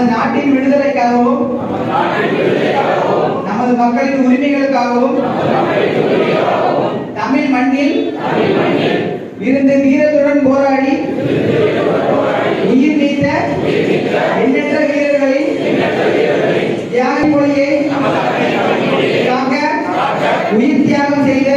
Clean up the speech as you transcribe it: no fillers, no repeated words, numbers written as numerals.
நமது நாட்டின் விடுதலைக்காகவும் நமது மக்களின் உரிமைகளுக்காகவும் தமிழ் மண்ணில் இருந்து வீரத்துடன் போராடி உயிர் நீத்த எண்ணற்ற வீரர்களின் தியாக மொழியை காக்க உயிர் தியாகம் செய்த